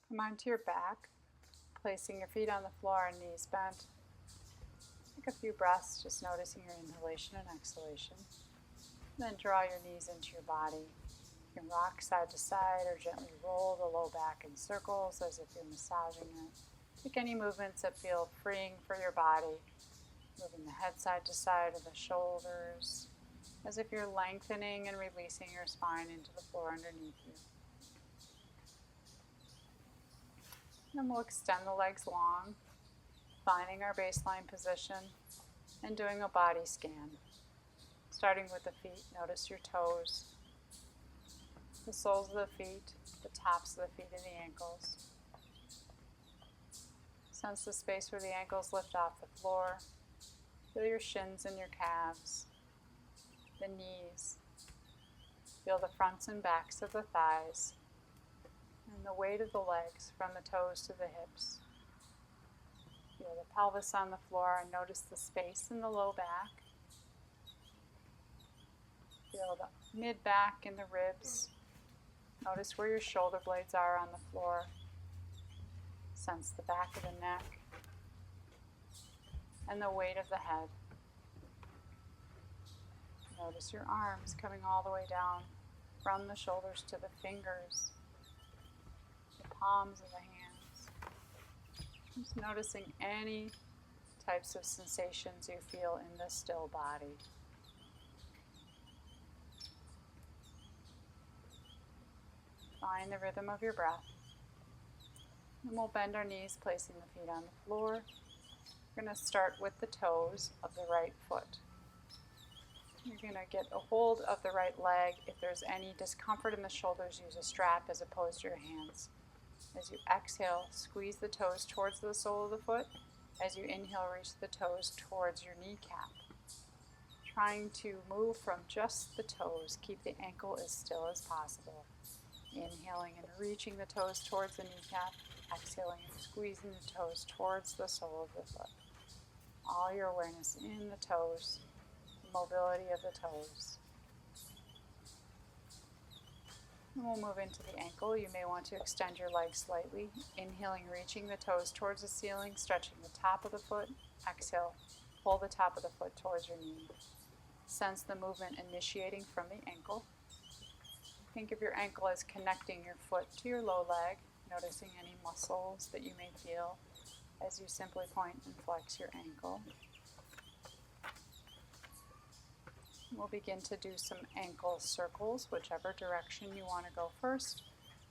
Come onto your back, placing your feet on the floor and knees bent. Take a few breaths, just noticing your inhalation and exhalation. Then draw your knees into your body. You can rock side to side or gently roll the low back in circles as if you're massaging it. Take any movements that feel freeing for your body, moving the head side to side of the shoulders, as if you're lengthening and releasing your spine into the floor underneath you. Then we'll extend the legs long, finding our baseline position and doing a body scan. Starting with the feet, notice your toes, the soles of the feet, the tops of the feet and the ankles. Sense the space where the ankles lift off the floor. Feel your shins and your calves, the knees. Feel the fronts and backs of the thighs and the weight of the legs from the toes to the hips. Feel the pelvis on the floor and notice the space in the low back. Feel the mid-back and the ribs. Notice where your shoulder blades are on the floor. Sense the back of the neck and the weight of the head. Notice your arms coming all the way down from the shoulders to the fingers, the palms of the hands. Just noticing any types of sensations you feel in this still body. Find the rhythm of your breath. And we'll bend our knees, placing the feet on the floor. We're going to start with the toes of the right foot. You're going to get a hold of the right leg. If there's any discomfort in the shoulders, use a strap as opposed to your hands. As you exhale, squeeze the toes towards the sole of the foot. As you inhale, reach the toes towards your kneecap. Trying to move from just the toes. Keep the ankle as still as possible. Inhaling and reaching the toes towards the kneecap. Exhaling and squeezing the toes towards the sole of the foot. All your awareness in the toes, mobility of the toes. And we'll move into the ankle. You may want to extend your legs slightly. Inhaling, reaching the toes towards the ceiling, stretching the top of the foot. Exhale, pull the top of the foot towards your knee. Sense the movement initiating from the ankle. Think of your ankle as connecting your foot to your low leg, noticing any muscles that you may feel as you simply point and flex your ankle. We'll begin to do some ankle circles, whichever direction you want to go first,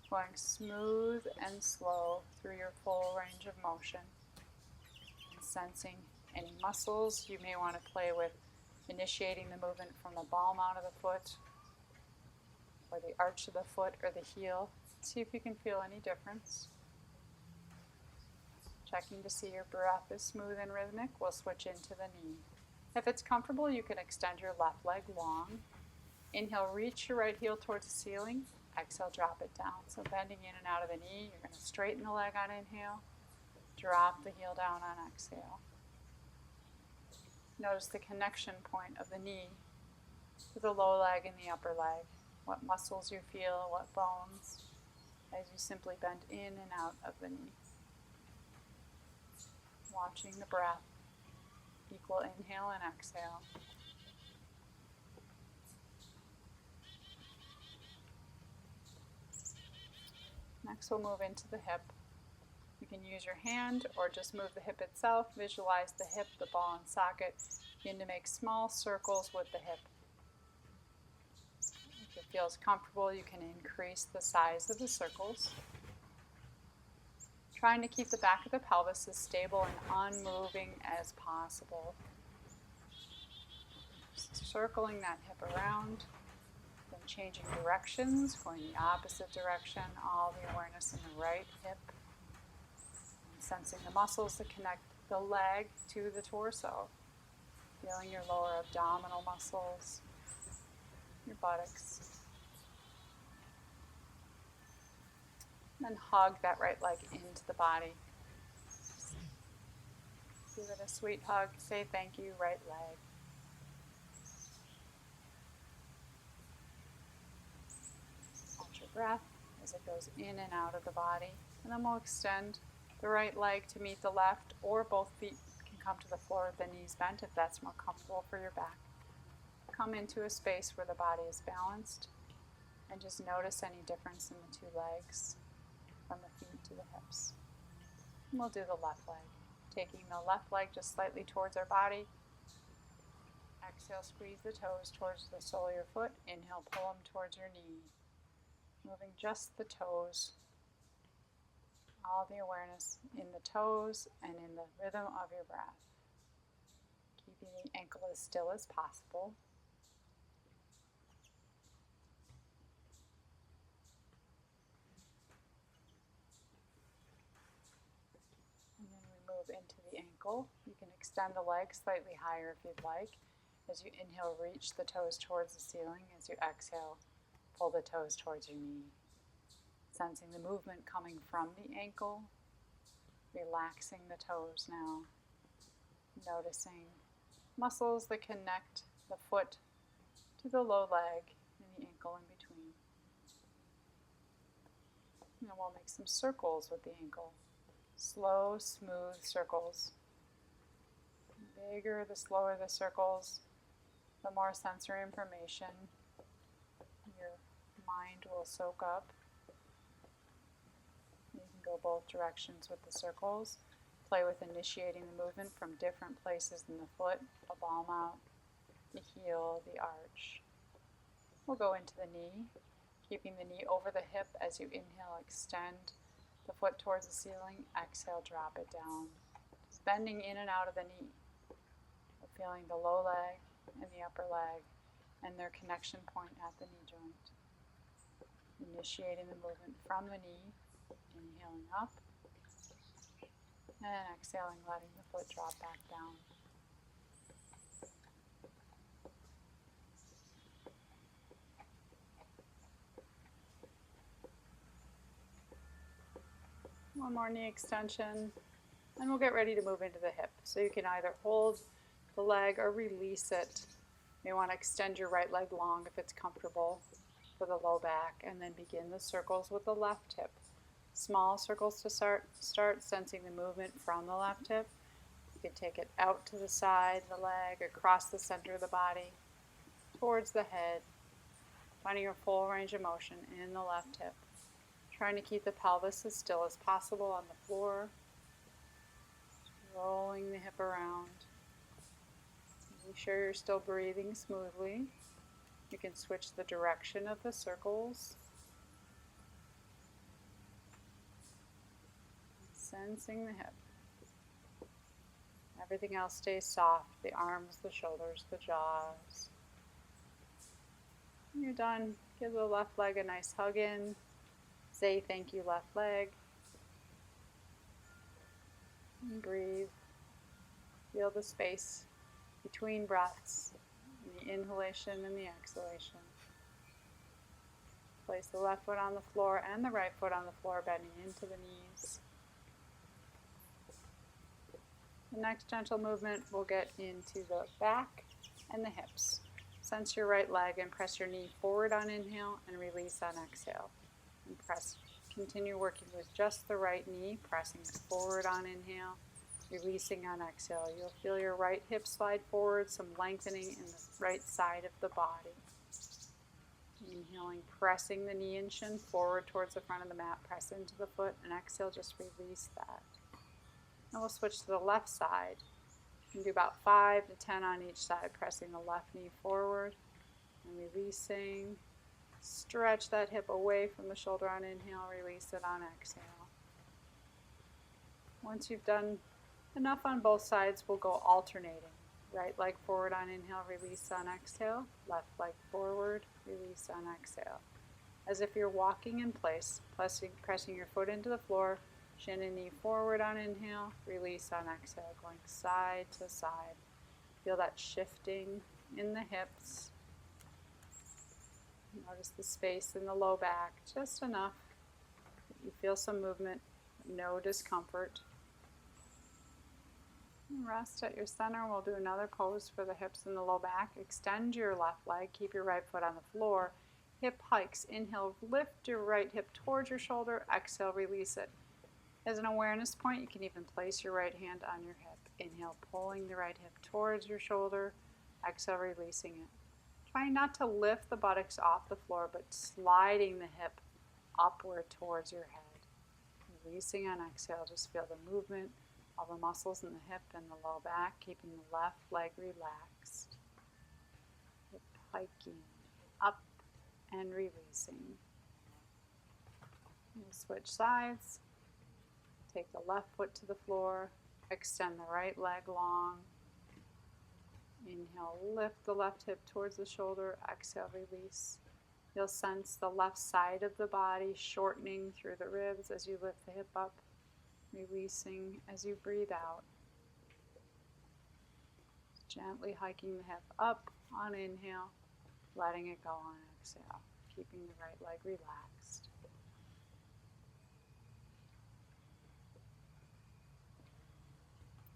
going smooth and slow through your full range of motion, and sensing any muscles you may want to play with, initiating the movement from the ball mount of the foot, or the arch of the foot, or the heel. See if you can feel any difference. Checking to see your breath is smooth and rhythmic, we'll switch into the knee. If it's comfortable, you can extend your left leg long. Inhale, reach your right heel towards the ceiling. Exhale, drop it down. So bending in and out of the knee, you're going to straighten the leg on inhale. Drop the heel down on exhale. Notice the connection point of the knee to the low leg and the upper leg. What muscles you feel, what bones, as you simply bend in and out of the knee. Watching the breath, equal inhale and exhale. Next we'll move into the hip. You can use your hand or just move the hip itself. Visualize the hip, the ball and socket. Begin to make small circles with the hip. If it feels comfortable, you can increase the size of the circles. Trying to keep the back of the pelvis as stable and unmoving as possible. Just circling that hip around, then changing directions, going the opposite direction, all the awareness in the right hip. And sensing the muscles that connect the leg to the torso. Feeling your lower abdominal muscles, your buttocks. Then hug that right leg into the body. Give it a sweet hug. Say thank you, right leg. Watch your breath as it goes in and out of the body. And then we'll extend the right leg to meet the left, or both feet can come to the floor with the knees bent if that's more comfortable for your back. Come into a space where the body is balanced, and just notice any difference in the two legs, from the feet to the hips. And we'll do the left leg. Taking the left leg just slightly towards our body. Exhale, squeeze the toes towards the sole of your foot. Inhale, pull them towards your knee. Moving just the toes. All the awareness in the toes and in the rhythm of your breath. Keeping the ankle as still as possible. And then we move into the ankle. You can extend the leg slightly higher if you'd like. As you inhale, reach the toes towards the ceiling. As you exhale, pull the toes towards your knee. Sensing the movement coming from the ankle. Relaxing the toes now. Noticing muscles that connect the foot to the low leg and the ankle in between. And we'll make some circles with the ankle. Slow, smooth circles. The bigger, the slower the circles, the more sensory information your mind will soak up. You can go both directions with the circles. Play with initiating the movement from different places in the foot, the palm out, the heel, the arch. We'll go into the knee, keeping the knee over the hip as you inhale, extend the foot towards the ceiling. Exhale, drop it down. Just bending in and out of the knee. Feeling the low leg and the upper leg and their connection point at the knee joint. Initiating the movement from the knee, inhaling up, and exhaling, letting the foot drop back down. One more knee extension, and we'll get ready to move into the hip. So you can either hold the leg or release it. You want to extend your right leg long if it's comfortable for the low back, and then begin the circles with the left hip. Small circles to start sensing the movement from the left hip. You can take it out to the side, the leg, across the center of the body, towards the head, finding your full range of motion in the left hip. Trying to keep the pelvis as still as possible on the floor. Rolling the hip around. Make sure you're still breathing smoothly. You can switch the direction of the circles. Sensing the hip. Everything else stays soft. The arms, the shoulders, the jaws. When you're done, give the left leg a nice hug in. Say thank you, left leg. And breathe. Feel the space between breaths, the inhalation and the exhalation. Place the left foot on the floor and the right foot on the floor, bending into the knees. The next gentle movement, we'll get into the back and the hips. Sense your right leg and press your knee forward on inhale and release on exhale. And continue working with just the right knee, pressing it forward on inhale, releasing on exhale. You'll feel your right hip slide forward, some lengthening in the right side of the body. Inhaling, pressing the knee and shin forward towards the front of the mat, press into the foot, and exhale, just release that. And we'll switch to the left side. You can do about 5 to 10 on each side, pressing the left knee forward and releasing. Stretch that hip away from the shoulder on inhale, release it on exhale. Once you've done enough on both sides, we'll go alternating. Right leg forward on inhale, release on exhale. Left leg forward, release on exhale. As if you're walking in place, pressing your foot into the floor, shin and knee forward on inhale, release on exhale, going side to side. Feel that shifting in the hips. Notice the space in the low back, just enough that you feel some movement, no discomfort. Rest at your center. We'll do another pose for the hips and the low back. Extend your left leg, keep your right foot on the floor. Hip hikes. Inhale, lift your right hip towards your shoulder. Exhale, release it. As an awareness point, you can even place your right hand on your hip. Inhale, pulling the right hip towards your shoulder. Exhale, releasing it. Try not to lift the buttocks off the floor, but sliding the hip upward towards your head. Releasing on exhale, just feel the movement of the muscles in the hip and the low back, keeping the left leg relaxed. Hip hiking up and releasing. We'll switch sides. Take the left foot to the floor. Extend the right leg long. Inhale, lift the left hip towards the shoulder. Exhale, release. You'll sense the left side of the body shortening through the ribs as you lift the hip up, releasing as you breathe out. Gently hiking the hip up on inhale, letting it go on exhale, keeping the right leg relaxed.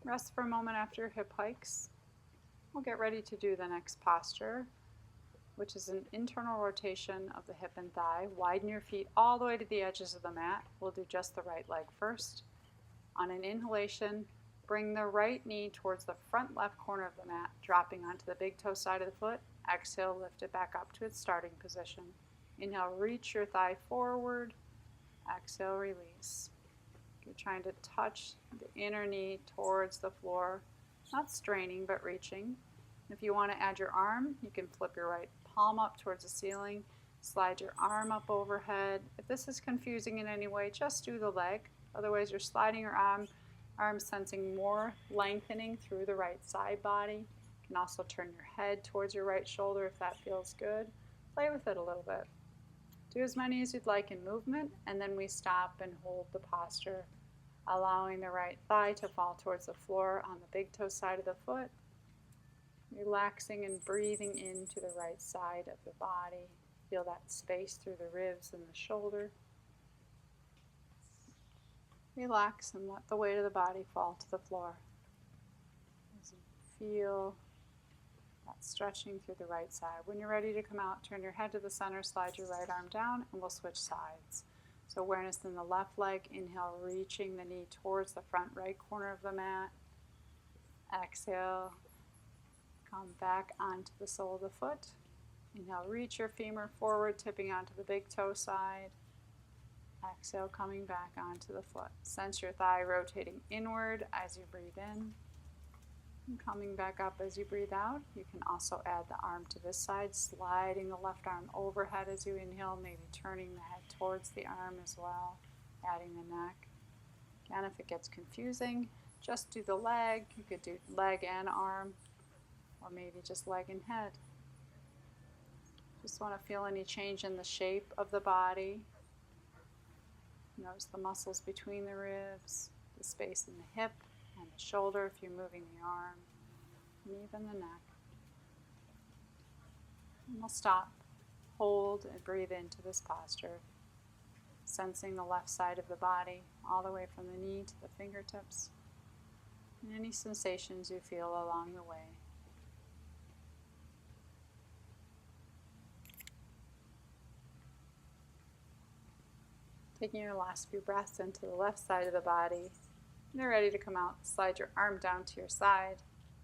Rest for a moment after your hip hikes. We'll get ready to do the next posture, which is an internal rotation of the hip and thigh. Widen your feet all the way to the edges of the mat. We'll do just the right leg first. On an inhalation, bring the right knee towards the front left corner of the mat, dropping onto the big toe side of the foot. Exhale, lift it back up to its starting position. Inhale, reach your thigh forward. Exhale, release. You're trying to touch the inner knee towards the floor, not straining, but reaching. If you want to add your arm, you can flip your right palm up towards the ceiling, slide your arm up overhead. If this is confusing in any way, just do the leg. Otherwise, you're sliding your arm sensing more lengthening through the right side body. You can also turn your head towards your right shoulder if that feels good. Play with it a little bit. Do as many as you'd like in movement, and then we stop and hold the posture, allowing the right thigh to fall towards the floor on the big toe side of the foot. Relaxing and breathing into the right side of the body. Feel that space through the ribs and the shoulder. Relax and let the weight of the body fall to the floor. As you feel that stretching through the right side. When you're ready to come out, turn your head to the center, slide your right arm down, and we'll switch sides. So awareness in the left leg. Inhale, reaching the knee towards the front right corner of the mat. Exhale, come back onto the sole of the foot. Inhale, reach your femur forward, tipping onto the big toe side. Exhale, coming back onto the foot. Sense your thigh rotating inward as you breathe in. And coming back up as you breathe out. You can also add the arm to this side, sliding the left arm overhead as you inhale, maybe turning the head towards the arm as well, adding the neck. Again, if it gets confusing, just do the leg. You could do leg and arm, or maybe just leg and head. Just want to feel any change in the shape of the body. Notice the muscles between the ribs, the space in the hip and the shoulder if you're moving the arm, and even the neck. And we'll stop, hold, and breathe into this posture, sensing the left side of the body all the way from the knee to the fingertips, and any sensations you feel along the way. Taking your last few breaths into the left side of the body. When you're ready to come out, slide your arm down to your side,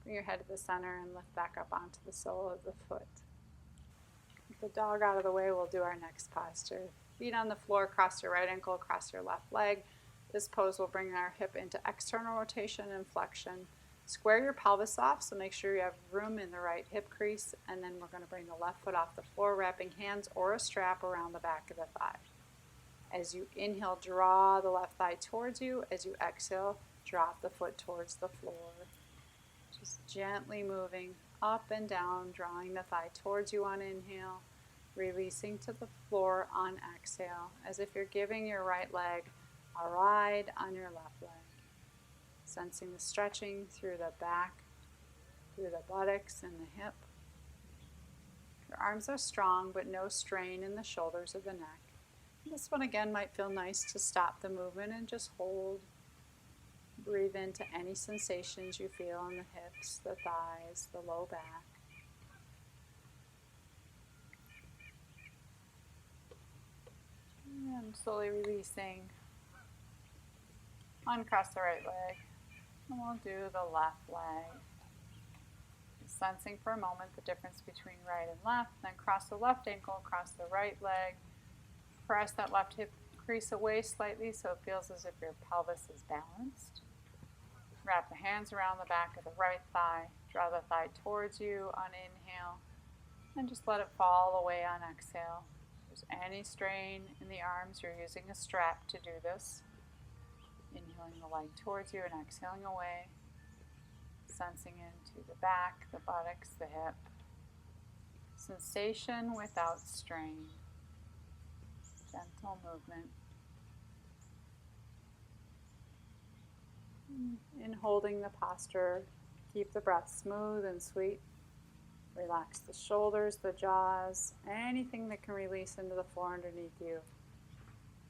bring your head to the center, and lift back up onto the sole of the foot. With the dog out of the way, we'll do our next posture. Feet on the floor, cross your right ankle, cross your left leg. This pose will bring our hip into external rotation and flexion. Square your pelvis off, so make sure you have room in the right hip crease, and then we're going to bring the left foot off the floor, wrapping hands or a strap around the back of the thigh. As you inhale, draw the left thigh towards you. As you exhale, drop the foot towards the floor. Just gently moving up and down, drawing the thigh towards you on inhale, releasing to the floor on exhale, as if you're giving your right leg a ride on your left leg. Sensing the stretching through the back, through the buttocks and the hip. Your arms are strong, but no strain in the shoulders or the neck. This one again might feel nice to stop the movement and just hold. Breathe into any sensations you feel in the hips, the thighs, the low back. And slowly releasing. Uncross the right leg. And we'll do the left leg. Sensing for a moment the difference between right and left. Then cross the left ankle, cross the right leg. Press that left hip crease away slightly so it feels as if your pelvis is balanced. Wrap the hands around the back of the right thigh. Draw the thigh towards you on inhale. And just let it fall away on exhale. If there's any strain in the arms, you're using a strap to do this. Inhaling the leg towards you and exhaling away. Sensing into the back, the buttocks, the hip. Sensation without strain. Gentle movement. In holding the posture, keep the breath smooth and sweet. Relax the shoulders, the jaws, anything that can release into the floor underneath you.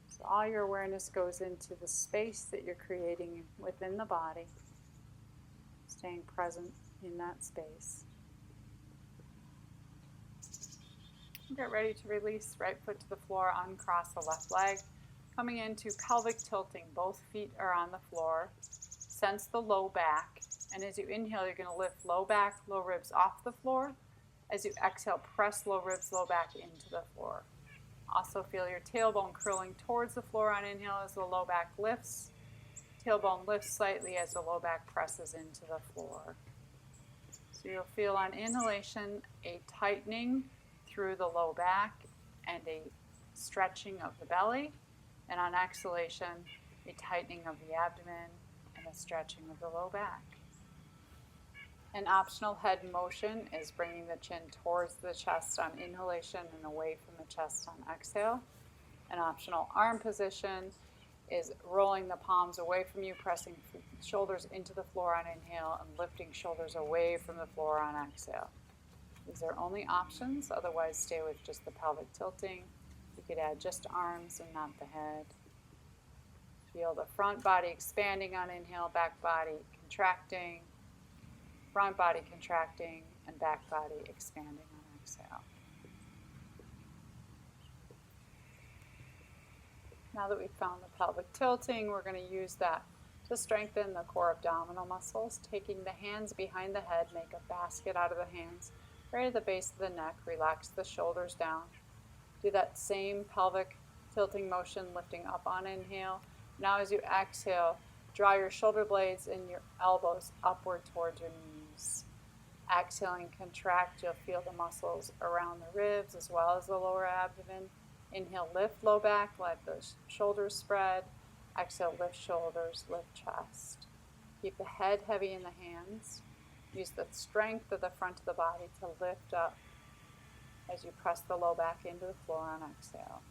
So all your awareness goes into the space that you're creating within the body. Staying present in that space. Get ready to release right foot to the floor, uncross the left leg. Coming into pelvic tilting, both feet are on the floor. Sense the low back, and as you inhale, you're going to lift low back, low ribs off the floor. As you exhale, press low ribs, low back into the floor. Also feel your tailbone curling towards the floor on inhale as the low back lifts. Tailbone lifts slightly as the low back presses into the floor. So you'll feel on inhalation a tightening through the low back and a stretching of the belly. And on exhalation, a tightening of the abdomen and a stretching of the low back. An optional head motion is bringing the chin towards the chest on inhalation and away from the chest on exhale. An optional arm position is rolling the palms away from you, pressing shoulders into the floor on inhale and lifting shoulders away from the floor on exhale. These are only options, otherwise stay with just the pelvic tilting. You could add just arms and not the head. Feel the front body expanding on inhale, back body contracting, front body contracting, and back body expanding on exhale. Now that we've found the pelvic tilting, we're going to use that to strengthen the core abdominal muscles. Taking the hands behind the head, make a basket out of the hands, right at the base of the neck, relax the shoulders down. Do that same pelvic tilting motion, lifting up on inhale. Now as you exhale, draw your shoulder blades and your elbows upward towards your knees. Exhaling, contract, you'll feel the muscles around the ribs as well as the lower abdomen. Inhale, lift low back, let the shoulders spread. Exhale, lift shoulders, lift chest. Keep the head heavy in the hands. Use the strength of the front of the body to lift up as you press the low back into the floor on exhale.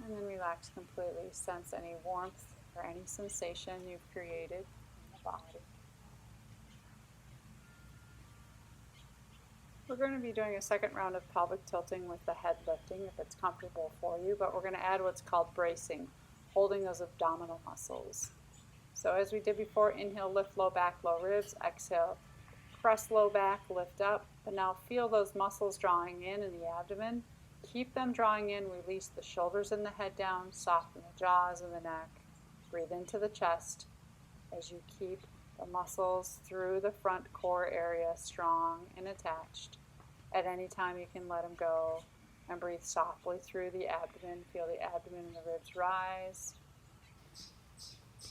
And then relax completely. Sense any warmth or any sensation you've created in the body. We're going to be doing a second round of pelvic tilting with the head lifting if it's comfortable for you, but we're going to add what's called bracing, holding those abdominal muscles. So as we did before, inhale, lift low back, low ribs. Exhale, press low back, lift up. But now feel those muscles drawing in the abdomen. Keep them drawing in, release the shoulders and the head down, soften the jaws and the neck. Breathe into the chest as you keep the muscles through the front core area strong and attached. At any time you can let them go and breathe softly through the abdomen. Feel the abdomen and the ribs rise.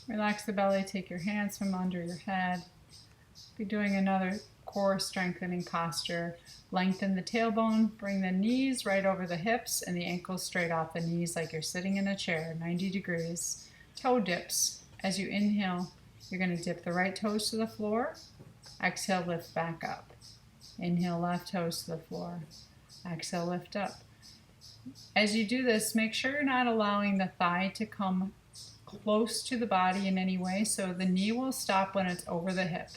Relax the belly, take your hands from under your head. Be doing another core strengthening posture. Lengthen the tailbone, bring the knees right over the hips and the ankles straight off the knees like you're sitting in a chair, 90 degrees. Toe dips. As you inhale, you're going to dip the right toes to the floor. Exhale, lift back up. Inhale, left toes to the floor. Exhale, lift up. As you do this, make sure you're not allowing the thigh to come close to the body in any way, so the knee will stop when it's over the hip.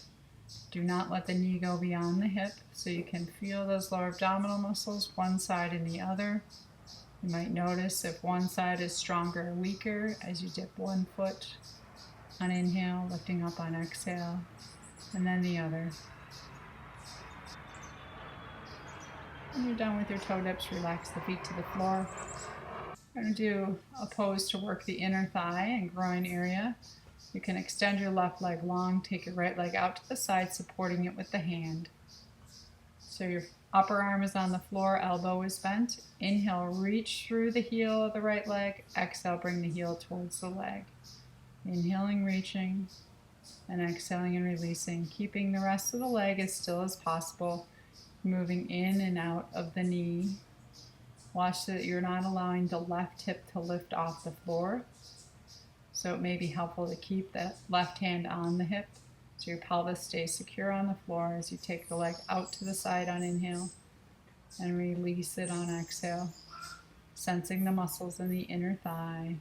Do not let the knee go beyond the hip, so you can feel those lower abdominal muscles, one side and the other. You might notice if one side is stronger or weaker as you dip one foot on inhale, lifting up on exhale, and then the other. When you're done with your toe dips, relax the feet to the floor. We're going to do a pose to work the inner thigh and groin area. You can extend your left leg long, take your right leg out to the side, supporting it with the hand. So your upper arm is on the floor, elbow is bent. Inhale, reach through the heel of the right leg. Exhale, bring the heel towards the leg. Inhaling, reaching, and exhaling and releasing, keeping the rest of the leg as still as possible, moving in and out of the knee. Watch that you're not allowing the left hip to lift off the floor. So it may be helpful to keep that left hand on the hip so your pelvis stays secure on the floor as you take the leg out to the side on inhale and release it on exhale, sensing the muscles in the inner thigh.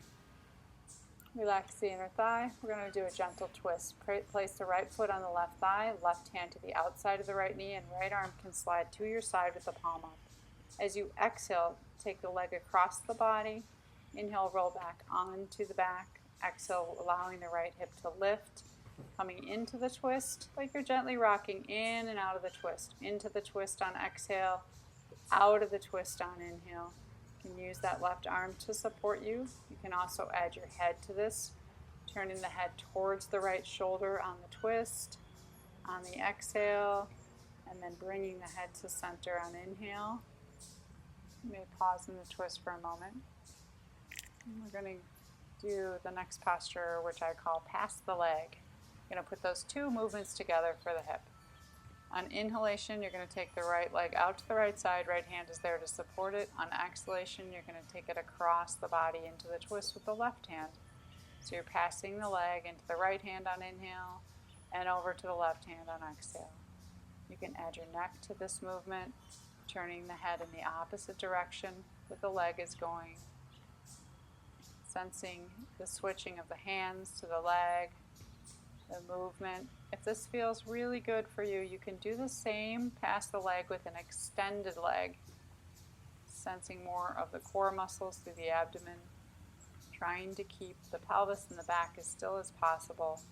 Relax the inner thigh. We're going to do a gentle twist. Place the right foot on the left thigh, left hand to the outside of the right knee, and right arm can slide to your side with the palm up. As you exhale, take the leg across the body. Inhale, roll back onto the back. Exhale, allowing the right hip to lift. Coming into the twist, like you're gently rocking in and out of the twist. Into the twist on exhale, out of the twist on inhale. You can use that left arm to support you. You can also add your head to this, turning the head towards the right shoulder on the twist, on the exhale, and then bringing the head to center on inhale. You may pause in the twist for a moment. And we're going to do the next posture, which I call pass the leg. You're going to put those two movements together for the hip. On inhalation, you're going to take the right leg out to the right side. Right hand is there to support it. On exhalation, you're going to take it across the body into the twist with the left hand. So you're passing the leg into the right hand on inhale and over to the left hand on exhale. You can add your neck to this movement, turning the head in the opposite direction that the leg is going. Sensing the switching of the hands to the leg, the movement. If this feels really good for you, you can do the same, pass the leg with an extended leg, sensing more of the core muscles through the abdomen, trying to keep the pelvis and the back as still as possible,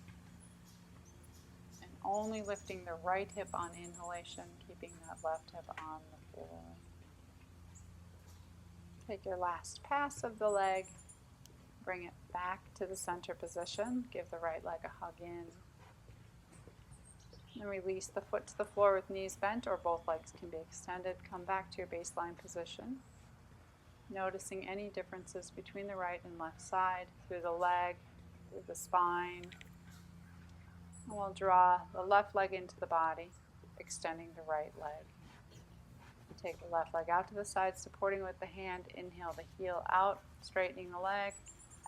and only lifting the right hip on inhalation, keeping that left hip on the floor. Take your last pass of the leg, bring it back to the center position, give the right leg a hug in, and release the foot to the floor with knees bent, or both legs can be extended. Come back to your baseline position, noticing any differences between the right and left side, through the leg, through the spine. And we'll draw the left leg into the body, extending the right leg. Take the left leg out to the side, supporting with the hand. Inhale the heel out, straightening the leg.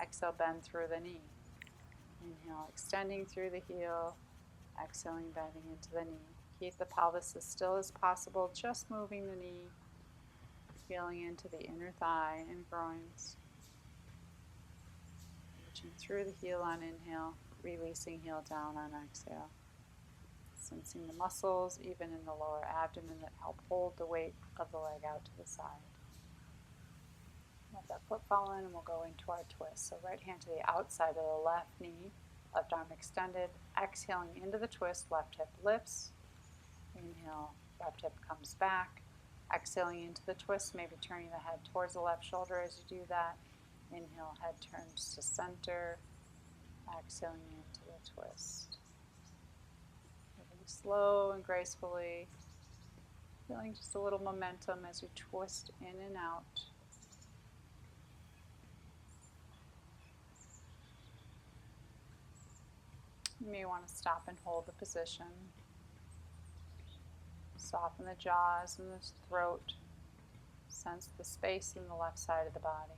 Exhale, bend through the knee. Inhale, extending through the heel. Exhaling, bending into the knee. Keep the pelvis as still as possible, just moving the knee, feeling into the inner thigh and groins. Reaching through the heel on inhale, releasing heel down on exhale. Sensing the muscles, even in the lower abdomen, that help hold the weight of the leg out to the side. Let that foot fall in and we'll go into our twist. So right hand to the outside of the left knee, left arm extended, exhaling into the twist, left hip lifts. Inhale, left hip comes back. Exhaling into the twist, maybe turning the head towards the left shoulder as you do that. Inhale, head turns to center. Exhaling into the twist. Moving slow and gracefully. Feeling just a little momentum as you twist in and out. You may want to stop and hold the position. Soften the jaws and the throat. Sense the space in the left side of the body.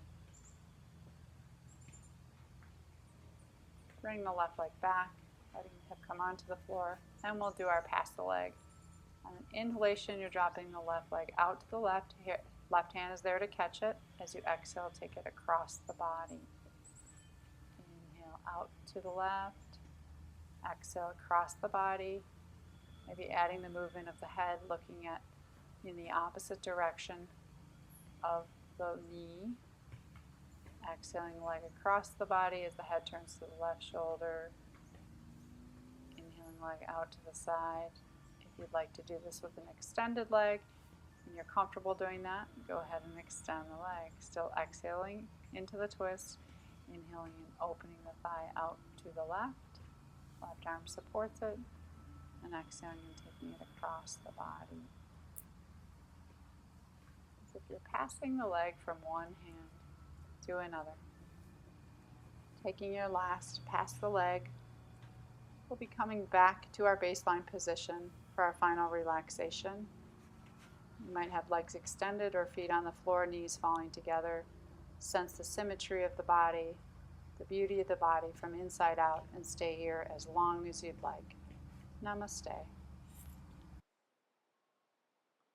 Bring the left leg back, letting the hip come onto the floor, and we'll do our pass the leg. On an inhalation, you're dropping the left leg out to the left. Here, left hand is there to catch it. As you exhale, take it across the body. Inhale out to the left. Exhale across the body, maybe adding the movement of the head, looking at in the opposite direction of the knee. Exhaling the leg across the body as the head turns to the left shoulder. Inhaling leg out to the side. If you'd like to do this with an extended leg and you're comfortable doing that, go ahead and extend the leg. Still exhaling into the twist. Inhaling and opening the thigh out to the left. Left arm supports it. And exhaling and taking it across the body. As if you're passing the leg from one hand to another. Taking your last past the leg. We'll be coming back to our baseline position for our final relaxation. You might have legs extended or feet on the floor, knees falling together. Sense the symmetry of the body, the beauty of the body from inside out, and stay here as long as you'd like. Namaste.